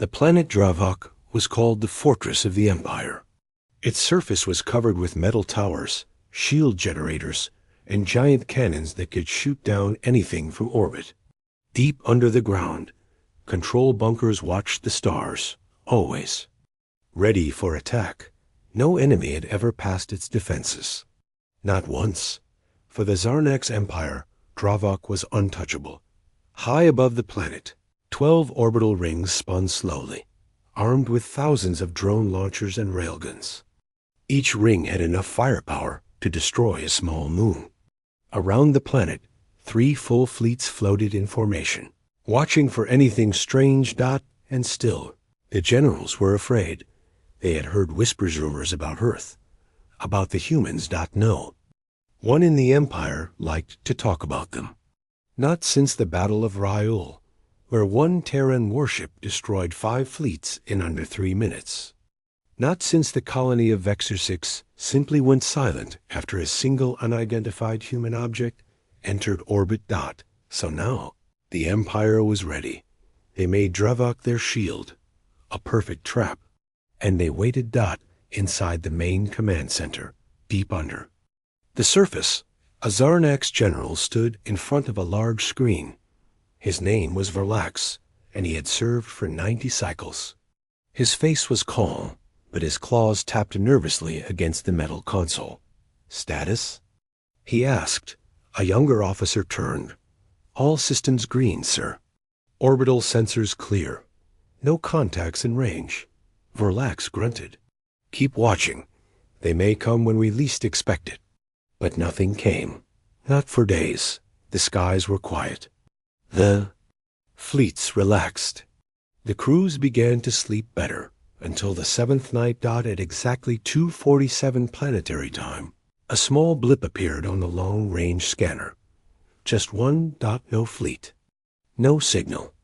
The planet Dravok was called the Fortress of the Empire. Its surface was covered with metal towers, shield generators, and giant cannons that could shoot down anything from orbit. Deep under the ground, control bunkers watched the stars, always. Ready for attack. No enemy had ever passed its defenses. Not once. For the Zarnax Empire, Dravok was untouchable. High above the planet, 12 orbital rings spun slowly, armed with thousands of drone launchers and railguns. Each ring had enough firepower to destroy a small moon. Around the planet, 3 full fleets floated in formation, watching for anything strange. And still, the generals were afraid. They had heard whispers rumors about Earth, about the humans. No. One in the Empire liked to talk about them. Not since the Battle of Ryul, where one Terran warship destroyed 5 fleets in under 3 minutes. Not since the colony of Vexor 6 simply went silent after a single unidentified human object entered orbit. So now, the Empire was ready. They made Dravok their shield, a perfect trap, and they waited. Inside the main command center, deep under the surface. A Zarnax general stood in front of a large screen. His name was Verlax, and he had served for 90 cycles. His face was calm, but his claws tapped nervously against the metal console. "Status?" he asked. A younger officer turned. "All systems green, sir. Orbital sensors clear. No contacts in range." Verlax grunted. "Keep watching. They may come when we least expect it." But nothing came. Not for days. The skies were quiet. The fleets relaxed. The crews began to sleep better until the 7th night. At exactly 2:47 planetary time, a small blip appeared on the long-range scanner. Just one. No fleet. No signal.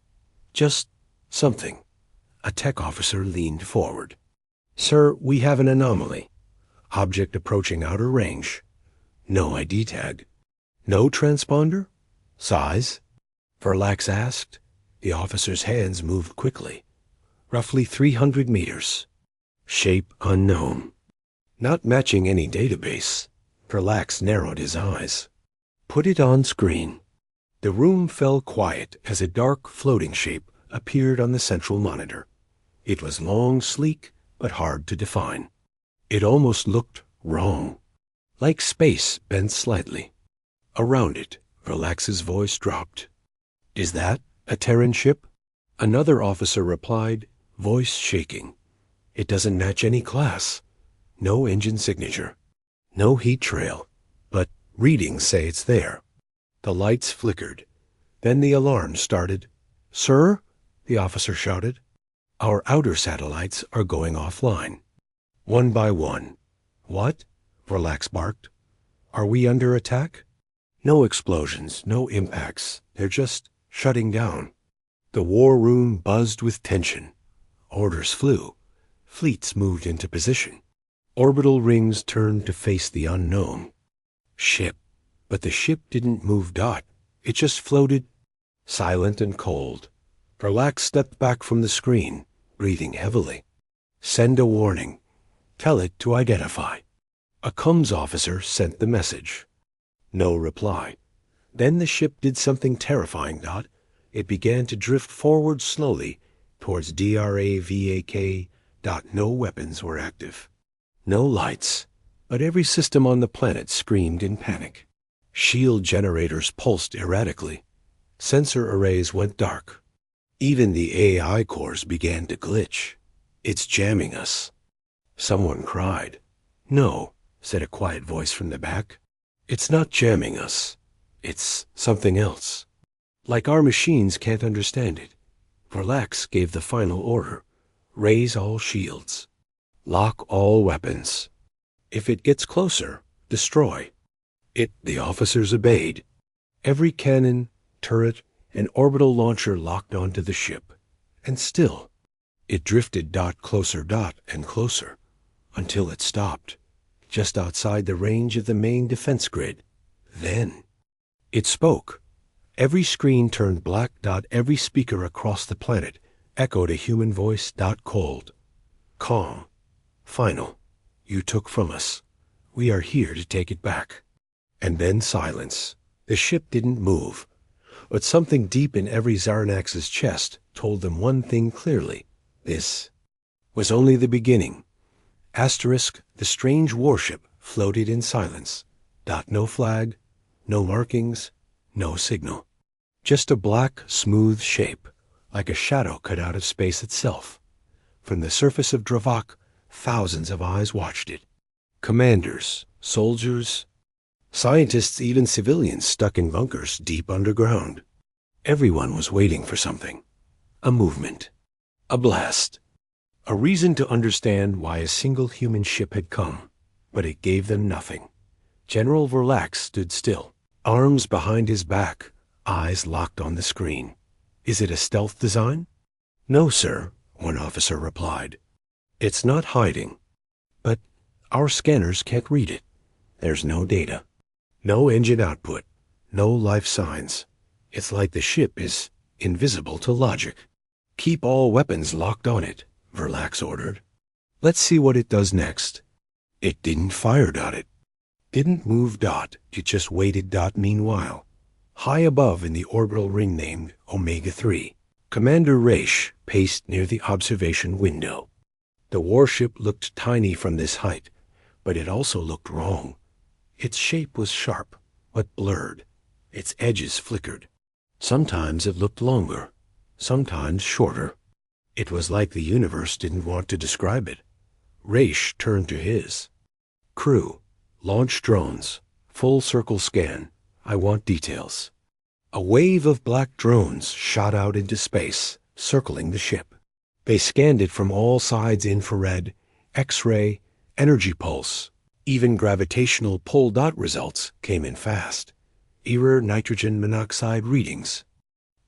Just something. A tech officer leaned forward. "Sir, we have an anomaly. Object approaching outer range. No ID tag. No transponder? Size?" Verlax asked. The officer's hands moved quickly. "Roughly 300 meters. Shape unknown. Not matching any database." Verlax narrowed his eyes. "Put it on screen." The room fell quiet as a dark floating shape appeared on the central monitor. It was long, sleek, but hard to define. It almost looked wrong. Like space bent slightly. Around it, Verlax's voice dropped. "Is that a Terran ship?" Another officer replied, voice shaking. "It doesn't match any class. No engine signature. No heat trail. But readings say it's there." The lights flickered. Then the alarm started. "Sir?" the officer shouted. "Our outer satellites are going offline. One by one." "What?" Verlax barked. "Are we under attack?" "No explosions, no impacts. They're just shutting down." The war room buzzed with tension. Orders flew. Fleets moved into position. Orbital rings turned to face the unknown. Ship. But the ship didn't move. It just floated, silent and cold. Verlax stepped back from the screen, breathing heavily. "Send a warning. Tell it to identify." A comms officer sent the message. No reply. Then the ship did something terrifying. It began to drift forward slowly towards DRAVAK. No weapons were active. No lights. But every system on the planet screamed in panic. Shield generators pulsed erratically. Sensor arrays went dark. Even the AI cores began to glitch. "It's jamming us." Someone cried. "No," said a quiet voice from the back. "It's not jamming us. It's something else. Like our machines can't understand it." Verlax gave the final order. "Raise all shields. Lock all weapons. If it gets closer, destroy." The officers obeyed. Every cannon, turret, and orbital launcher locked onto the ship. And still, it drifted. Closer. And closer, until it stopped, just outside the range of the main defense grid. Then, it spoke. Every screen turned black. Every speaker across the planet echoed a human voice. Cold, calm, final. You took from us. We are here to take it back. And then silence. The ship didn't move, but something deep in every Zarnax's chest told them one thing clearly. This was only the beginning. Asterisk, the strange warship floated in silence. No flag, no markings, no signal. Just a black, smooth shape, like a shadow cut out of space itself. From the surface of Dravak, thousands of eyes watched it. Commanders, soldiers, scientists, even civilians stuck in bunkers deep underground. Everyone was waiting for something. A movement. A blast. A reason to understand why a single human ship had come. But it gave them nothing. General Verlax stood still, arms behind his back, eyes locked on the screen. Is it a stealth design? No, sir, one officer replied. It's not hiding. But our scanners can't read it. There's no data. No engine output. No life signs. It's like the ship is invisible to logic. Keep all weapons locked on it, Verlax ordered. Let's see what it does next. It didn't fire. It didn't move. It just waited. Meanwhile, high above in the orbital ring named Omega-3, Commander Raish paced near the observation window. The warship looked tiny from this height, but it also looked wrong. Its shape was sharp, but blurred. Its edges flickered. Sometimes it looked longer, sometimes shorter. It was like the universe didn't want to describe it. Raish turned to his crew. Launch drones. Full circle scan. I want details. A wave of black drones shot out into space, circling the ship. They scanned it from all sides: infrared, X-ray, energy pulse. Even gravitational pull. Results came in fast. Error nitrogen monoxide readings.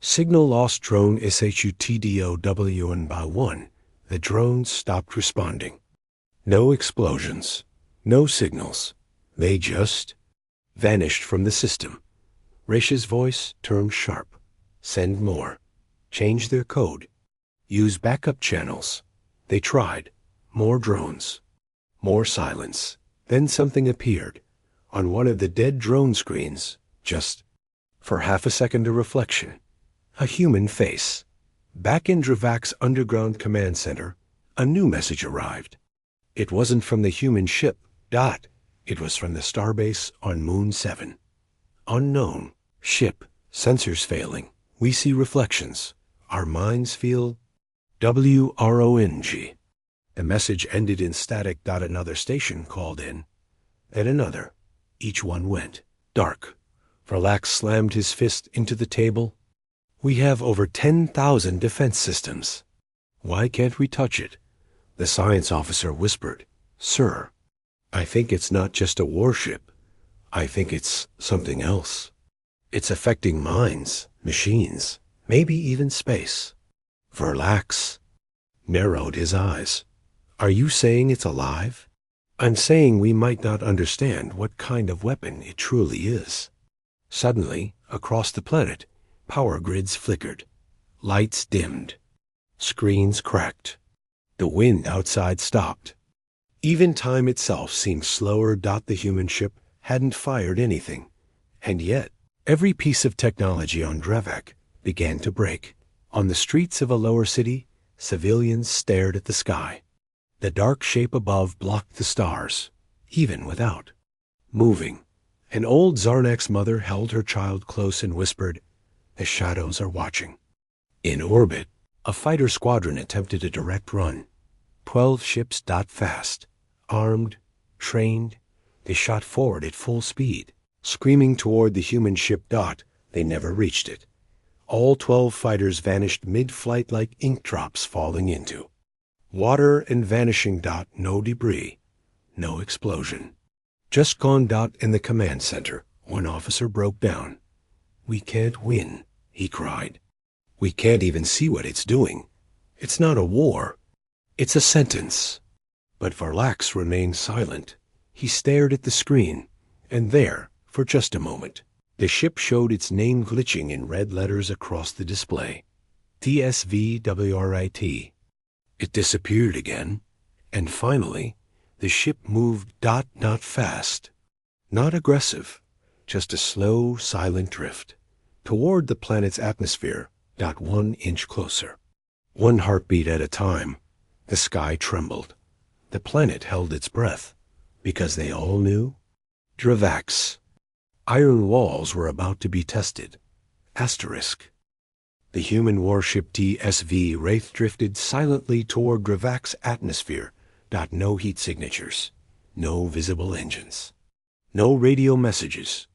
Signal lost. Drone SHUTDOW, and by one, the drones stopped responding. No explosions, no signals. They just vanished from the system. Raish's voice turned sharp. Send more. Change their code. Use backup channels. They tried. More drones. More silence. Then something appeared on one of the dead drone screens. Just for half a second, a reflection. A human face. Back in Dravak's underground command center, a new message arrived. It wasn't from the human ship. It was from the starbase on Moon 7. Unknown. Ship. Sensors failing. We see reflections. Our minds feel WRONG. The message ended in static. Another station called in. And another. Each one went dark. Verlax slammed his fist into the table. We have over 10,000 defense systems. Why can't we touch it? The science officer whispered. Sir, I think it's not just a warship. I think it's something else. It's affecting minds, machines, maybe even space. Verlax narrowed his eyes. Are you saying it's alive? I'm saying we might not understand what kind of weapon it truly is. Suddenly, across the planet, power grids flickered. Lights dimmed. Screens cracked. The wind outside stopped. Even time itself seemed slower. The human ship hadn't fired anything. And yet, every piece of technology on Dravak began to break. On the streets of a lower city, civilians stared at the sky. The dark shape above blocked the stars, even without moving. An old Zarnax mother held her child close and whispered, the shadows are watching. In orbit, a fighter squadron attempted a direct run. 12 ships. Fast, armed, trained. They shot forward at full speed, screaming toward the human ship. They never reached it. All 12 fighters vanished mid-flight like ink drops falling into water and vanishing. No debris, no explosion. Just gone. In the command center, one officer broke down. We can't win, he cried. We can't even see what it's doing. It's not a war. It's a sentence. But Verlax remained silent. He stared at the screen, and there, for just a moment, the ship showed its name glitching in red letters across the display. TSVWRIT. It disappeared again, and finally, the ship moved not fast, not aggressive, just a slow, silent drift toward the planet's atmosphere, 1 inch closer. One heartbeat at a time, the sky trembled. The planet held its breath, because they all knew. Dravak's iron walls were about to be tested. Asterisk. The human warship TSV Wraith drifted silently toward Dravak's atmosphere. No heat signatures, no visible engines, no radio messages,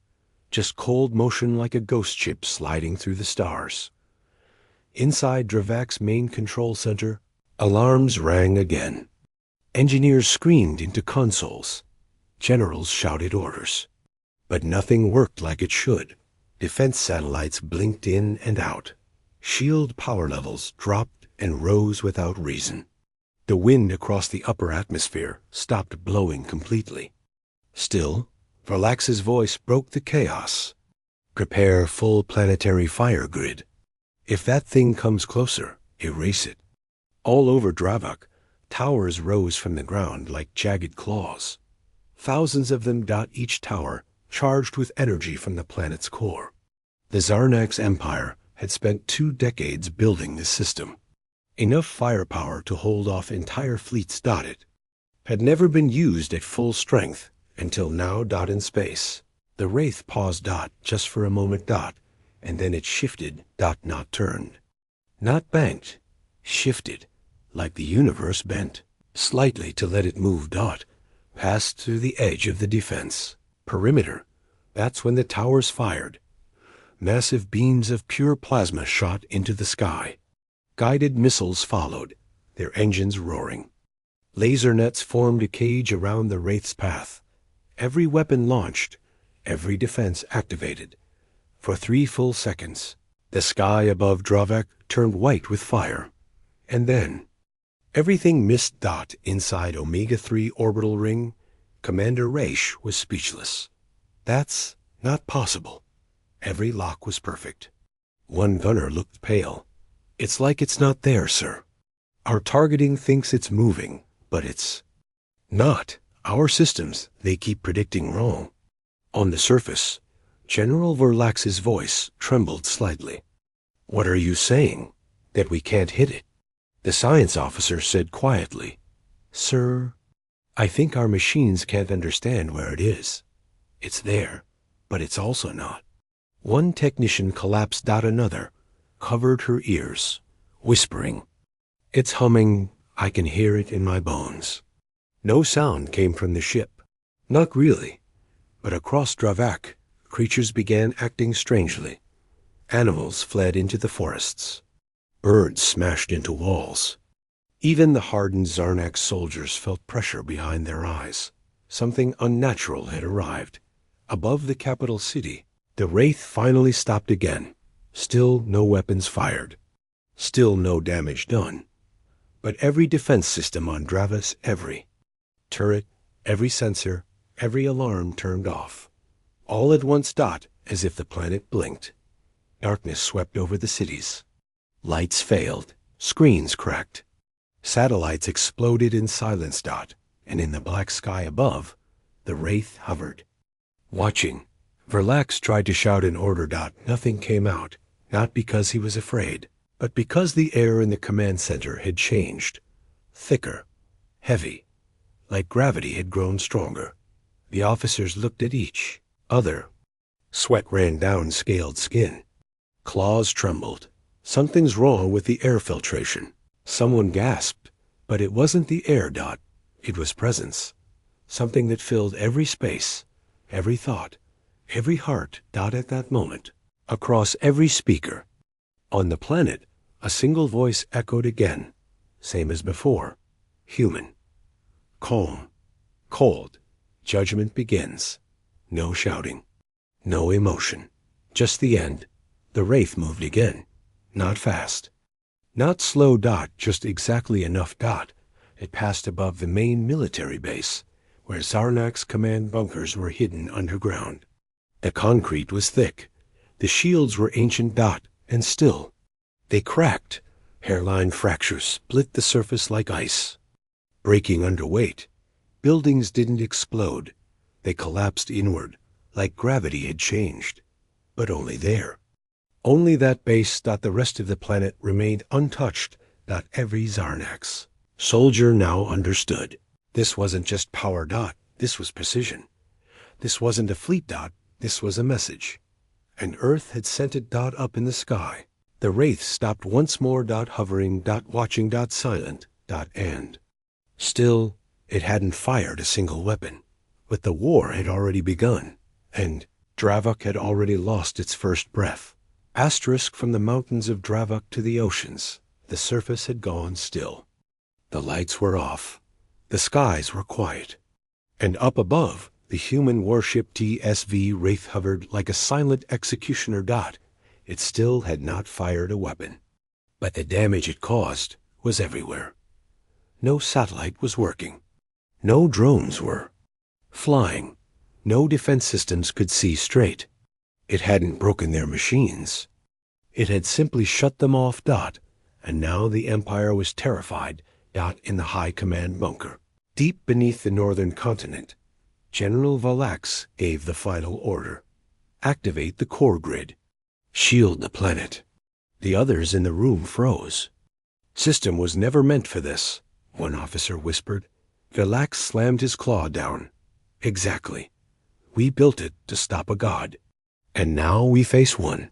just cold motion like a ghost ship sliding through the stars. Inside Dravak's main control center, alarms rang again. Engineers screamed into consoles. Generals shouted orders. But nothing worked like it should. Defense satellites blinked in and out. Shield power levels dropped and rose without reason. The wind across the upper atmosphere stopped blowing completely. Still, Verlax's voice broke the chaos. Prepare full planetary fire grid. If that thing comes closer, erase it. All over Dravak, towers rose from the ground like jagged claws. Thousands of them, each tower charged with energy from the planet's core. The Zarnax Empire had spent 2 decades building this system. Enough firepower to hold off entire fleets. It had never been used at full strength until now. In space, the Wraith paused. Just for a moment. And then it shifted. Not turned, not banked, shifted, like the universe bent slightly to let it move. Passed through the edge of the defense perimeter. That's when the towers fired. Massive beams of pure plasma shot into the sky. Guided missiles followed, their engines roaring. Laser nets formed a cage around the Wraith's path. Every weapon launched, every defense activated. For 3 full seconds, the sky above Dravak turned white with fire. And then, everything missed. Inside Omega-3 orbital ring, Commander Raish was speechless. That's not possible. Every lock was perfect. One gunner looked pale. It's like it's not there, sir. Our targeting thinks it's moving, but it's not. Our systems, they keep predicting wrong. On the surface, General Verlax's voice trembled slightly. What are you saying? That we can't hit it? The science officer said quietly, Sir, I think our machines can't understand where it is. It's there, but it's also not. One technician collapsed. Another covered her ears, whispering, It's humming. I can hear it in my bones. No sound came from the ship. Not really. But across Dravak, creatures began acting strangely. Animals fled into the forests. Birds smashed into walls. Even the hardened Zarnax soldiers felt pressure behind their eyes. Something unnatural had arrived. Above the capital city, the Wraith finally stopped again. Still no weapons fired. Still no damage done. But every defense system on Dravas, every turret, every sensor, every alarm turned off. All at once. As if the planet blinked. Darkness swept over the cities. Lights failed. Screens cracked. Satellites exploded in silence. And in the black sky above, the Wraith hovered. Watching, Verlax tried to shout an order. Nothing came out, not because he was afraid, but because the air in the command center had changed. Thicker, heavy, like gravity had grown stronger. The officers looked at each other. Sweat ran down scaled skin. Claws trembled. Something's wrong with the air filtration. Someone gasped, but it wasn't the air. It was presence. Something that filled every space, every thought, every heart. At that moment, across every speaker. On the planet, a single voice echoed again, same as before. Human. Calm. Cold. Judgment begins. No shouting. No emotion. Just the end. The Wraith moved again. Not fast. Not slow. Just exactly enough. It passed above the main military base, where Zarnax command bunkers were hidden underground. The concrete was thick. The shields were ancient. And still. They cracked. Hairline fractures split the surface like ice. Breaking under weight, buildings didn't explode. They collapsed inward, like gravity had changed. But only there. Only that base. The rest of the planet remained untouched. Every Zarnax soldier now understood. This wasn't just power. This was precision. This wasn't a fleet. This was a message. And Earth had sent it. Up in the sky. The Wraith stopped once more. Hovering. Watching. Silent. And still, it hadn't fired a single weapon. But the war had already begun. And Dravok had already lost its first breath. Asterisk from the mountains of Dravok to the oceans. The surface had gone still. The lights were off. The skies were quiet. And up above, the human warship TSV Wraith hovered like a silent executioner. It still had not fired a weapon. But the damage it caused was everywhere. No satellite was working. No drones were flying. No defense systems could see straight. It hadn't broken their machines. It had simply shut them off. And now the Empire was terrified. In the high command bunker. Deep beneath the northern continent, General Valax gave the final order. Activate the core grid. Shield the planet. The others in the room froze. System was never meant for this, one officer whispered. Valax slammed his claw down. Exactly. We built it to stop a god. And now we face one.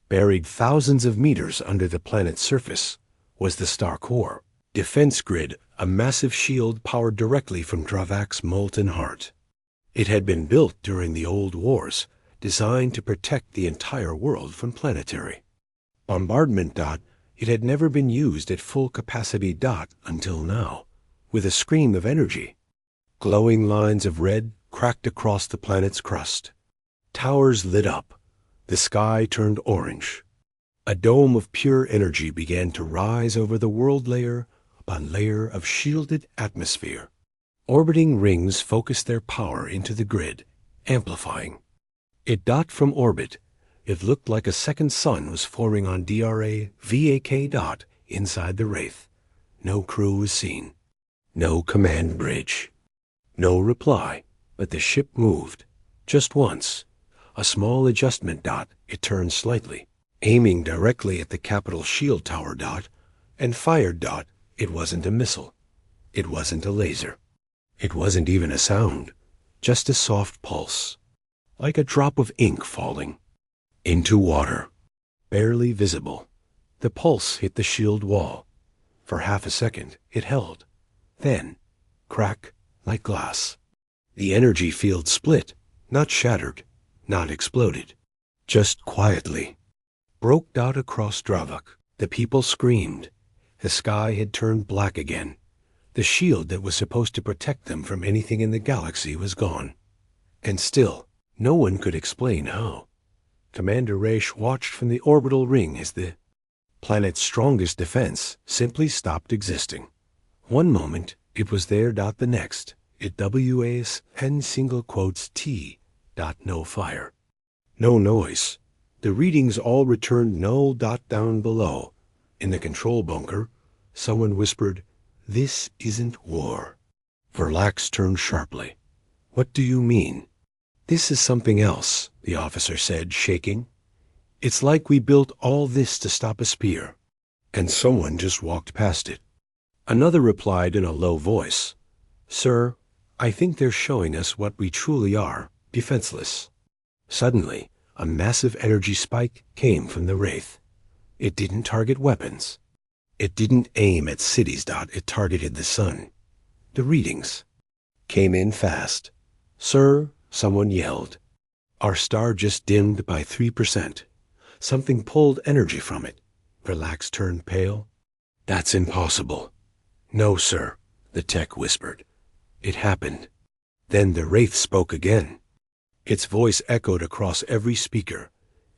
Buried thousands of meters under the planet's surface was the star core. Defense grid, a massive shield powered directly from Dravak's molten heart. It had been built during the old wars, designed to protect the entire world from planetary bombardment. It had never been used at full capacity. Until now, with a scream of energy. Glowing lines of red cracked across the planet's crust. Towers lit up. The sky turned orange. A dome of pure energy began to rise over the world layer upon layer of shielded atmosphere. Orbiting rings focused their power into the grid, amplifying. From orbit, it looked like a second sun was forming on DRA VAK. Inside the Wraith. No crew was seen. No command bridge. No reply, but the ship moved. Just once. A small adjustment. It turned slightly, aiming directly at the capital shield tower. And fired. It wasn't a missile. It wasn't a laser. It wasn't even a sound. Just a soft pulse. Like a drop of ink falling. Into water. Barely visible. The pulse hit the shield wall. For half a second, it held. Then, crack like glass. The energy field split, not shattered, not exploded. Just quietly. Broke across Dravok. The people screamed. The sky had turned black again. The shield that was supposed to protect them from anything in the galaxy was gone. And still, no one could explain how. Commander Raish watched from the orbital ring as the planet's strongest defense simply stopped existing. One moment, it was there. The next, it WAS N single quotes T. No fire. No noise. The readings all returned null. Down below. In the control bunker, someone whispered, "This isn't war." Verlax turned sharply. "What do you mean?" "This is something else," the officer said, shaking. "It's like we built all this to stop a spear." And someone just walked past it. Another replied in a low voice, "Sir, I think they're showing us what we truly are, defenseless." Suddenly, a massive energy spike came from the Wraith. It didn't target weapons. It didn't aim at cities. It targeted the sun. The readings came in fast. "Sir," someone yelled, "our star just dimmed by 3%. Something pulled energy from it." Verlax turned pale. "That's impossible." "No, sir," the tech whispered. "It happened." Then the Wraith spoke again. Its voice echoed across every speaker,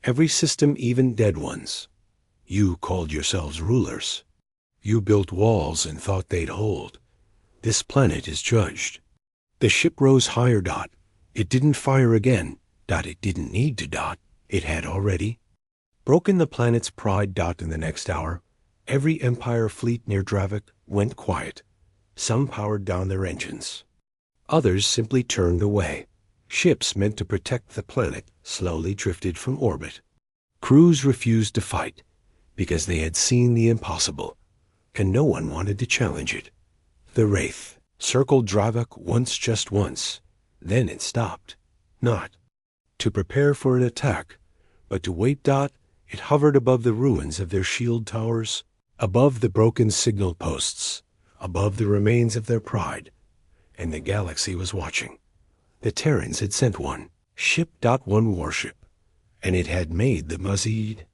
every system, even dead ones. "You called yourselves rulers. You built walls and thought they'd hold. This planet is judged." The ship rose higher. It didn't fire again. It didn't need to. It had already. Broken the planet's pride. In the next hour, every Empire fleet near Dravik went quiet. Some powered down their engines. Others simply turned away. Ships meant to protect the planet slowly drifted from orbit. Crews refused to fight because they had seen the impossible, and no one wanted to challenge it. The Wraith circled Dravik just once. Then it stopped. Not to prepare for an attack, but to wait. It hovered above the ruins of their shield towers, above the broken signal posts, above the remains of their pride. And the galaxy was watching. The Terrans had sent one ship. One warship, and it had made the Mazid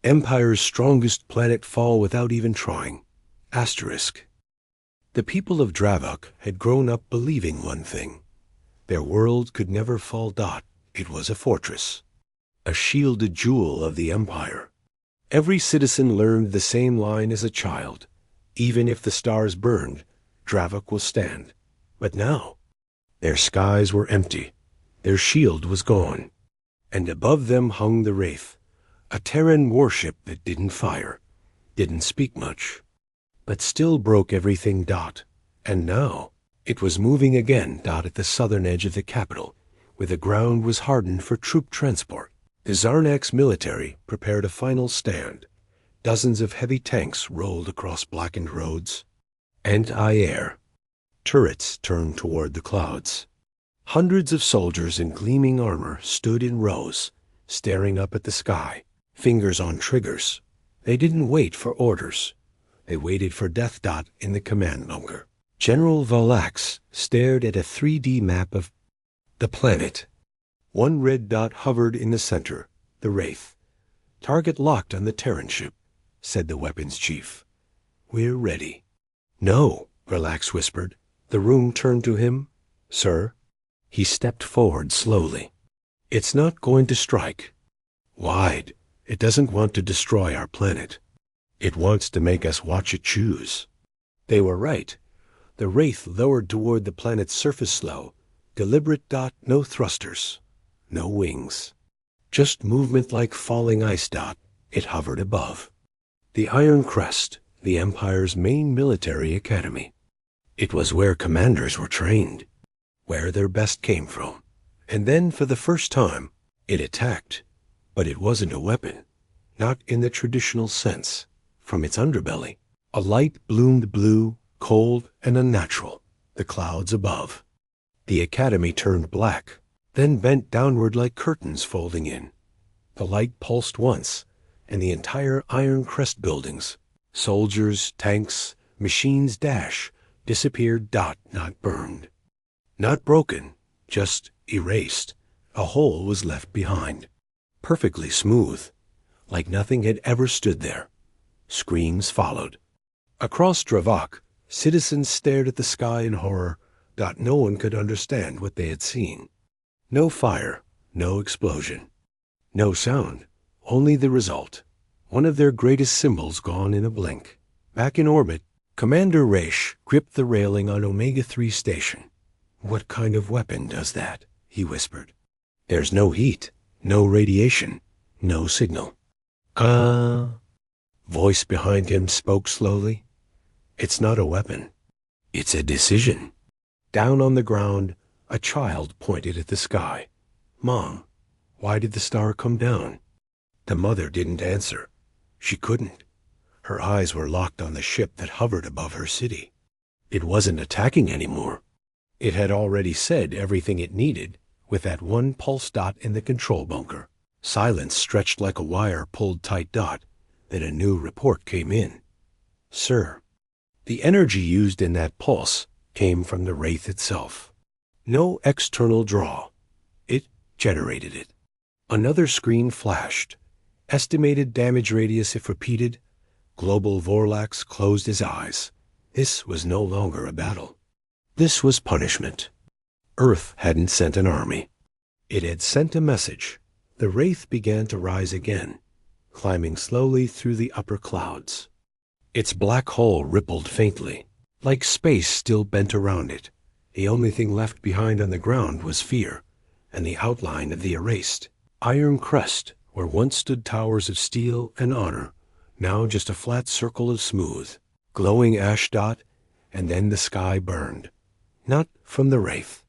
Empire's strongest planet fall without even trying. Asterisk. The people of Dravik had grown up believing one thing. Their world could never fall. It was a fortress, a shielded jewel of the Empire. Every citizen learned the same line as a child. Even if the stars burned, Dravik will stand. But now, their skies were empty. Their shield was gone. And above them hung the Wraith, a Terran warship that didn't fire, didn't speak much, but still broke everything. And now, it was moving again. At the southern edge of the capital, where the ground was hardened for troop transport. The Zarnak's military prepared a final stand. Dozens of heavy tanks rolled across blackened roads. Anti-air turrets turned toward the clouds. Hundreds of soldiers in gleaming armor stood in rows, staring up at the sky, fingers on triggers. They didn't wait for orders. They waited for death. In the command bunker, General Valax stared at a 3D map of the planet. One red dot hovered in the center, the Wraith. Target locked on the Terran ship, said the weapons chief. We're ready. No, Valax whispered. The room turned to him. Sir? He stepped forward slowly. It's not going to strike. Wide. It doesn't want to destroy our planet. It wants to make us watch it choose. They were right. The Wraith lowered toward the planet's surface slow. Deliberate. No thrusters. No wings. Just movement like falling ice. It hovered above. The Iron Crest, the Empire's main military academy. It was where commanders were trained, where their best came from. And then, for the first time, it attacked. But it wasn't a weapon, not in the traditional sense. From its underbelly, a light bloomed blue, cold and unnatural, the clouds above. The academy turned black, then bent downward like curtains folding in. The light pulsed once, and the entire Iron Crest buildings, soldiers, tanks, machines disappeared. Not burned. Not broken, just erased. A hole was left behind. Perfectly smooth, like nothing had ever stood there. Screams followed. Across Dravik, citizens stared at the sky in horror. No one could understand what they had seen. No fire, no explosion. No sound, only the result. One of their greatest symbols gone in a blink. Back in orbit, Commander Raish gripped the railing on Omega-3 station. What kind of weapon does that? He whispered. There's no heat, no radiation, no signal. Voice behind him spoke slowly. It's not a weapon. It's a decision. Down on the ground, a child pointed at the sky. Mom, why did the star come down? The mother didn't answer. She couldn't. Her eyes were locked on the ship that hovered above her city. It wasn't attacking anymore. It had already said everything it needed with that one pulse in the control bunker. Silence stretched like a wire pulled tight. Then a new report came in. Sir, the energy used in that pulse came from the Wraith itself. No external draw. It generated it. Another screen flashed. Estimated damage radius if repeated. Global Vorlax closed his eyes. This was no longer a battle. This was punishment. Earth hadn't sent an army. It had sent a message. The Wraith began to rise again, climbing slowly through the upper clouds. Its black hull rippled faintly, like space still bent around it. The only thing left behind on the ground was fear, and the outline of the erased Iron Crest Where once stood towers of steel and honor, now just a flat circle of smooth, glowing ash dot, and then the sky burned. Not from the wraith,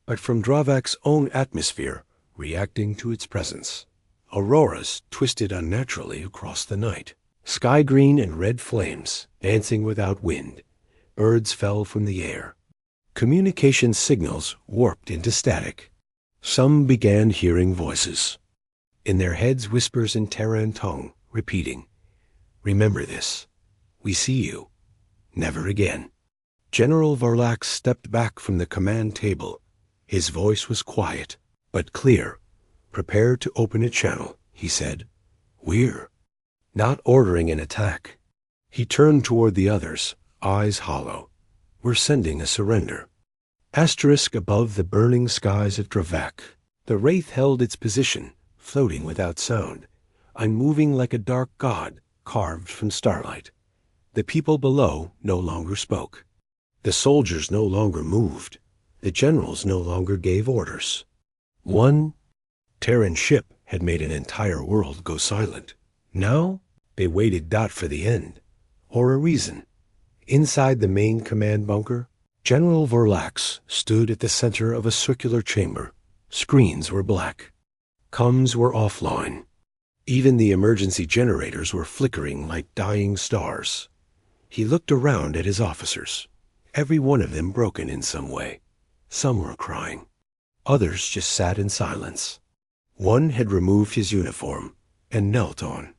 but from Dravak's own atmosphere reacting to its presence. Auroras twisted unnaturally across the night. Sky green and red flames dancing without wind. Birds fell from the air. Communication signals warped into static. Some began hearing voices. In their heads whispers in Terran tongue, repeating, "Remember this. We see you. Never again." General Vorlax stepped back from the command table. His voice was quiet, but clear. "Prepare to open a channel," he said. "We're not ordering an attack." He turned toward the others, eyes hollow. "We're sending a surrender." Asterisk above the burning skies of Dravak. The wraith held its position, floating without sound, unmoving like a dark god carved from starlight. The people below no longer spoke. The soldiers no longer moved. The generals no longer gave orders. One Terran ship had made an entire world go silent. Now they waited for the end, or a reason. Inside the main command bunker, General Vorlax stood at the center of a circular chamber. Screens were black. Comms were offline. Even the emergency generators were flickering like dying stars. He looked around at his officers, every one of them broken in some way. Some were crying. Others just sat in silence. One had removed his uniform and knelt on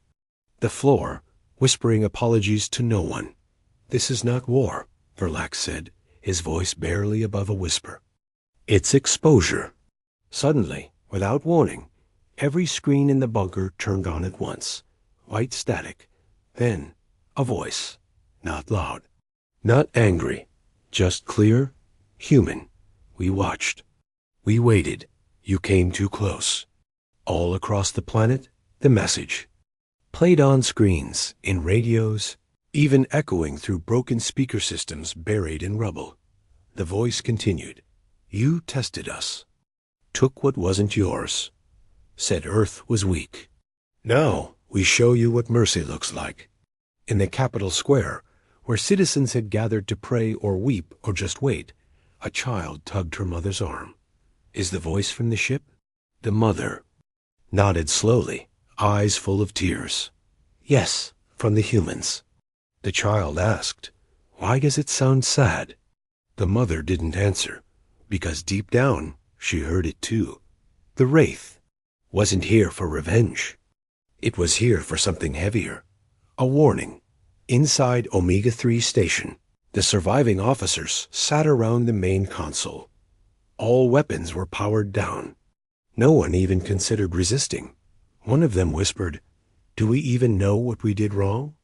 the floor, whispering apologies to no one. "This is not war," Vorlax said, his voice barely above a whisper. "It's exposure." Suddenly, without warning, every screen in the bunker turned on at once. White static. Then a voice. Not loud. Not angry. Just clear. Human. "We watched. We waited. You came too close." All across the planet, the message. Played on screens, in radios, even echoing through broken speaker systems buried in rubble. The voice continued. "You tested us. Took what wasn't yours. Said Earth was weak. Now we show you what mercy looks like." In the capital square, where citizens had gathered to pray or weep or just wait, a child tugged her mother's arm. "Is the voice from the ship?" The mother nodded slowly, eyes full of tears. "Yes, from the humans." The child asked, "Why does it sound sad?" The mother didn't answer, because deep down she heard it too. The wraith wasn't here for revenge. It was here for something heavier. A warning. Inside Omega-3 station, the surviving officers sat around the main console. All weapons were powered down. No one even considered resisting. One of them whispered, "Do we even know what we did wrong?"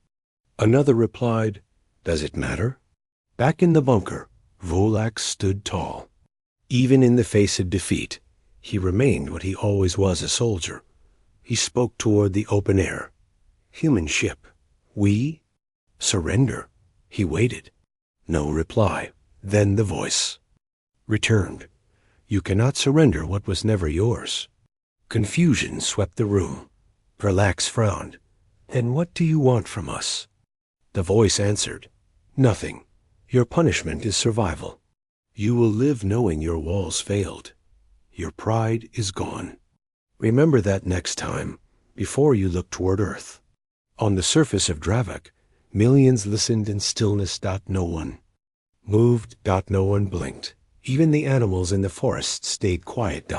Another replied, "Does it matter?" Back in the bunker, Vorlax stood tall. Even in the face of defeat, he remained what he always was, a soldier. He spoke toward the open air. "Human ship. We? Surrender." He waited. No reply. Then the voice returned. "You cannot surrender what was never yours." Confusion swept the room. Vorlax frowned. "Then what do you want from us?" The voice answered, "Nothing. Your punishment is survival. You will live knowing your walls failed. Your pride is gone. Remember that next time, before you look toward Earth." On the surface of Dravak, millions listened in stillness. No one moved. No one blinked. Even the animals in the forest stayed quiet.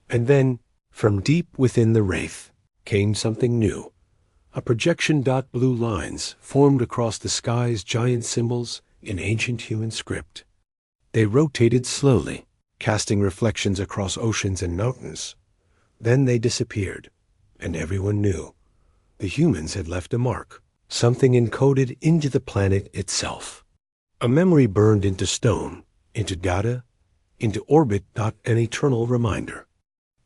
And then, from deep within the wraith, came something new. A projection. Blue lines formed across the sky's giant symbols in ancient human script. They rotated slowly, casting reflections across oceans and mountains. Then they disappeared, and everyone knew. The humans had left a mark, something encoded into the planet itself. A memory burned into stone, into data, into orbit. An eternal reminder.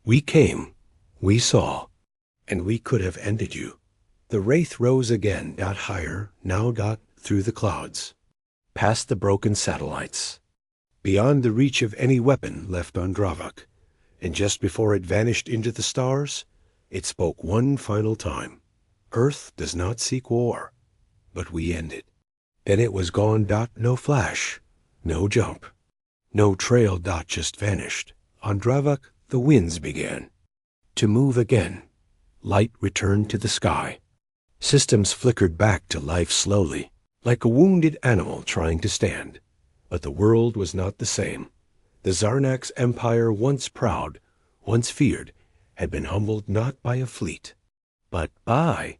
We came, we saw, and we could have ended you. The wraith rose again. Higher, now. Through the clouds, past the broken satellites, beyond the reach of any weapon left on Dravak, and just before it vanished into the stars, It spoke one final time. Earth does not seek war, but we end it. Then it was gone. No flash, no jump, no trail. Just vanished. On Dravak, the winds began to move again. Light returned to the sky. Systems flickered back to life slowly, like a wounded animal trying to stand. But the world was not the same. The Zarnax Empire, once proud, once feared, had been humbled not by a fleet, but by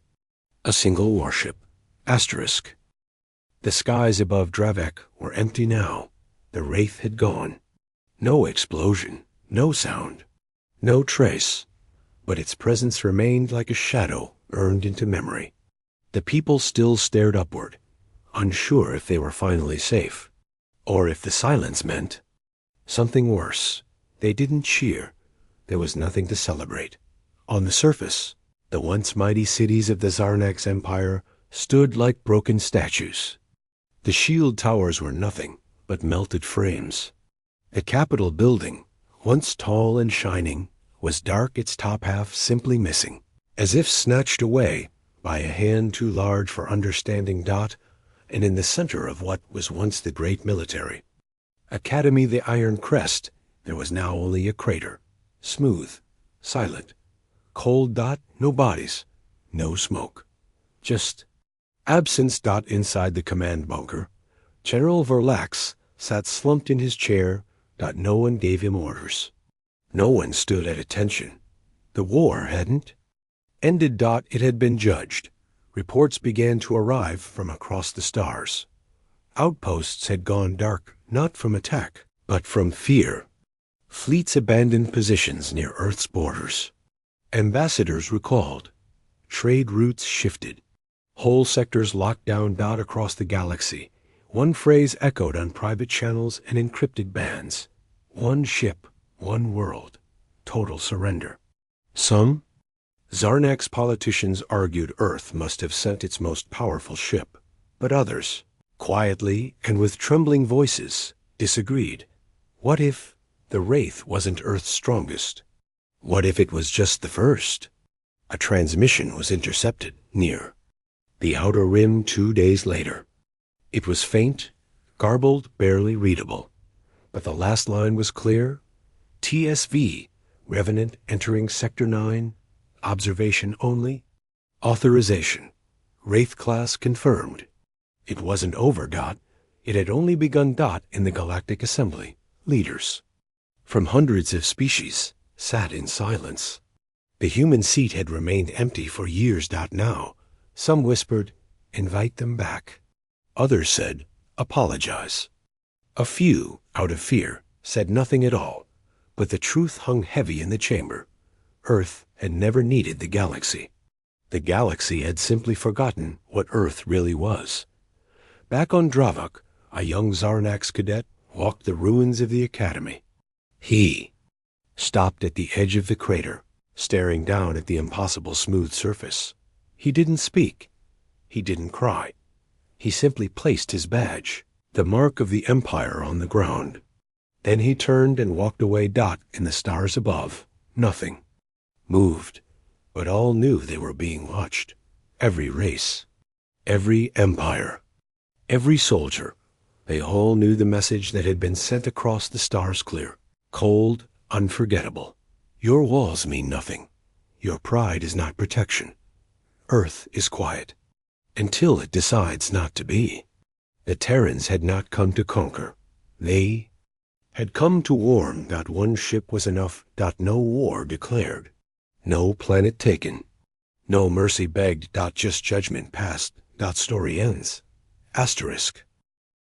a single warship. Asterisk. The skies above Dravak were empty now. The wraith had gone. No explosion, no sound, no trace, but its presence remained like a shadow earned into memory. The people still stared upward, unsure if they were finally safe, or if the silence meant something worse. They didn't cheer. There was nothing to celebrate. On the surface, the once mighty cities of the Zarnax Empire stood like broken statues. The shield towers were nothing but melted frames. The Capitol building, once tall and shining, was dark, its top half simply missing, as if snatched away by a hand too large for understanding. And in the center of what was once the great military Academy, the Iron Crest, there was now only a crater, smooth, silent, cold. No bodies, no smoke, just absence. Inside the command bunker, General Verlax sat slumped in his chair. No one gave him orders. No one stood at attention. The war hadn't ended. It had been judged. Reports began to arrive from across the stars. Outposts had gone dark, not from attack, but from fear. Fleets abandoned positions near Earth's borders. Ambassadors recalled. Trade routes shifted. Whole sectors locked down. Across the galaxy, one phrase echoed on private channels and encrypted bands. One ship, one world, total surrender. Some Zarnax politicians argued Earth must have sent its most powerful ship, but others, quietly and with trembling voices, disagreed. What if the Wraith wasn't Earth's strongest? What if it was just the first? A transmission was intercepted near the Outer Rim 2 days later. It was faint, garbled, barely readable, but the last line was clear. TSV, Revenant entering Sector 9, observation only, authorization, Wraith class confirmed. It wasn't over. It had only begun. In the Galactic Assembly, leaders from hundreds of species sat in silence. The human seat had remained empty for years. Now, some whispered, invite them back. Others said, apologize. A few, out of fear, said nothing at all, but the truth hung heavy in the chamber. Earth had never needed the galaxy. The galaxy had simply forgotten what Earth really was. Back on Dravak, a young Zarnax cadet walked the ruins of the Academy. He stopped at the edge of the crater, staring down at the impossible smooth surface. He didn't speak. He didn't cry. He simply placed his badge, the mark of the Empire, on the ground. Then he turned and walked away. In the stars above, nothing moved, but all knew they were being watched. Every race, every empire, every soldier, they all knew the message that had been sent across the stars clear, cold, unforgettable. Your walls mean nothing. Your pride is not protection. Earth is quiet, until it decides not to be. The Terrans had not come to conquer. They had come to warn. One ship was enough. No war declared. No planet taken. No mercy begged. Just judgment passed. Story ends. Asterisk.